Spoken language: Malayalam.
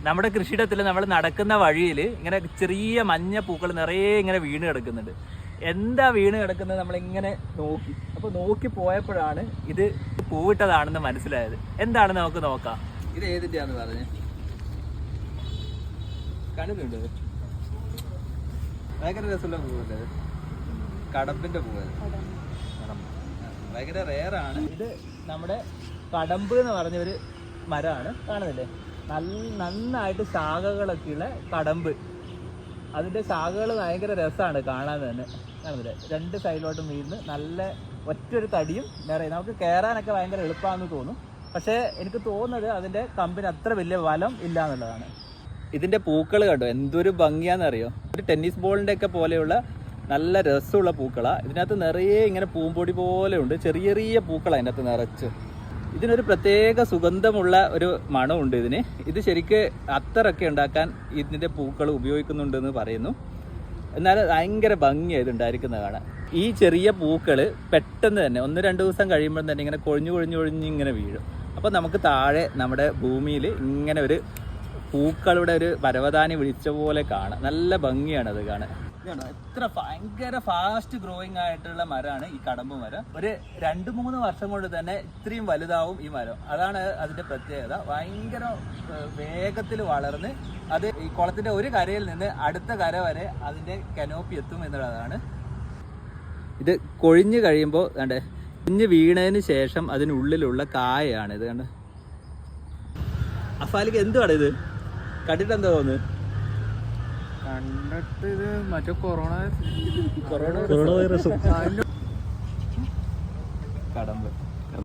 നമ്മുടെ കൃഷിയിടത്തിൽ നമ്മൾ നടക്കുന്ന വഴിയിൽ ഇങ്ങനെ ചെറിയ മഞ്ഞ പൂക്കൾ നിറയെ ഇങ്ങനെ വീണ് കിടക്കുന്നുണ്ട്. എന്താ വീണ് കിടക്കുന്നത് നമ്മളിങ്ങനെ നോക്കി. അപ്പോൾ നോക്കി പോയപ്പോഴാണ് ഇത് പൂവിട്ടതാണെന്ന് മനസ്സിലായത്. എന്താണ് നമുക്ക് നോക്കാം. ഇത് ഏതിൻ്റെയാന്ന് പറഞ്ഞ് കണ്ടിട്ടുണ്ട്. ഭയങ്കര രസമുള്ള പൂവല്ലേ, കടമ്പിന്റെ പൂവ്. ഭയങ്കര റെയറാണ് ഇത്. നമ്മുടെ കടമ്പ് എന്ന് പറഞ്ഞൊരു മരമാണ്, കാണുന്നില്ലേ? നന്നായിട്ട് ശാഖകളൊക്കെയുള്ള കടമ്പ്. അതിൻ്റെ ശാഖകൾ ഭയങ്കര രസമാണ് കാണാൻ തന്നെ, കാണുന്നില്ലേ? രണ്ട് സൈഡിലോട്ടും വീണ് നല്ല ഒറ്റൊരു തടിയും നിറയെ. നമുക്ക് കയറാനൊക്കെ ഭയങ്കര എളുപ്പമാണെന്ന് തോന്നും. പക്ഷേ എനിക്ക് തോന്നുന്നത് അതിൻ്റെ കമ്പിന് അത്ര വലിയ ബലം ഇല്ല എന്നുള്ളതാണ്. ഇതിൻ്റെ പൂക്കൾ കണ്ടോ എന്തൊരു ഭംഗിയാണെന്നറിയോ. ഒരു ടെന്നീസ് ബോളിൻ്റെ ഒക്കെ പോലെയുള്ള നല്ല രസമുള്ള പൂക്കളാണ്. ഇതിനകത്ത് നിറയെ ഇങ്ങനെ പൂമ്പൊടി പോലെ ഉണ്ട്, ചെറിയ ചെറിയ പൂക്കളാണ് അതിനകത്ത് നിറച്ച്. ഇതിനൊരു പ്രത്യേക സുഗന്ധമുള്ള ഒരു മണമുണ്ട് ഇതിന്. ഇത് ശരിക്ക് അത്തറൊക്കെ ഉണ്ടാക്കാൻ ഇതിൻ്റെ പൂക്കൾ ഉപയോഗിക്കുന്നുണ്ടെന്ന് പറയുന്നു. എന്നാൽ ഭയങ്കര ഭംഗിയാണ് ഇത് ഉണ്ടായിരിക്കുന്നത് കാണാൻ. ഈ ചെറിയ പൂക്കൾ പെട്ടെന്ന് തന്നെ 1-2 ദിവസം കഴിയുമ്പോൾ തന്നെ ഇങ്ങനെ കൊഴിഞ്ഞ് ഇങ്ങനെ വീഴും. അപ്പോൾ നമുക്ക് താഴെ നമ്മുടെ ഭൂമിയിൽ ഇങ്ങനെ ഒരു പൂക്കളുടെ ഒരു പരവതാനി വിളിച്ച പോലെ കാണാം. നല്ല ഭംഗിയാണ് അത് കാണാൻ. എത്ര ഭയങ്കര ഫാസ്റ്റ് ഗ്രോയിങ് ആയിട്ടുള്ള മരമാണ് ഈ കടമ്പ് മരം. ഒരു 2-3 വർഷം കൊണ്ട് തന്നെ ഇത്രയും വലുതാവും ഈ മരം. അതാണ് അതിൻ്റെ പ്രത്യേകത. ഭയങ്കര വേഗത്തിൽ വളർന്ന് അത് ഈ കുളത്തിൻ്റെ ഒരു കരയിൽ നിന്ന് അടുത്ത കര വരെ അതിൻ്റെ കനോപ്പി എത്തും എന്നുള്ളതാണ്. ഇത് കൊഴിഞ്ഞ് കഴിയുമ്പോൾ കണ്ടേ, കുഞ്ഞ് വീണതിന് ശേഷം അതിനുള്ളിലുള്ള കായാണ് ഇത്. കണ്ട് അഫാലിക്ക് എന്തുവാണ് ഇത് കണ്ടിട്ട് എന്താ തോന്നുന്നത്? കണ്ടിട്ട് ഇത് മറ്റേ കൊറോണ വൈറസ് കടമ്പ്.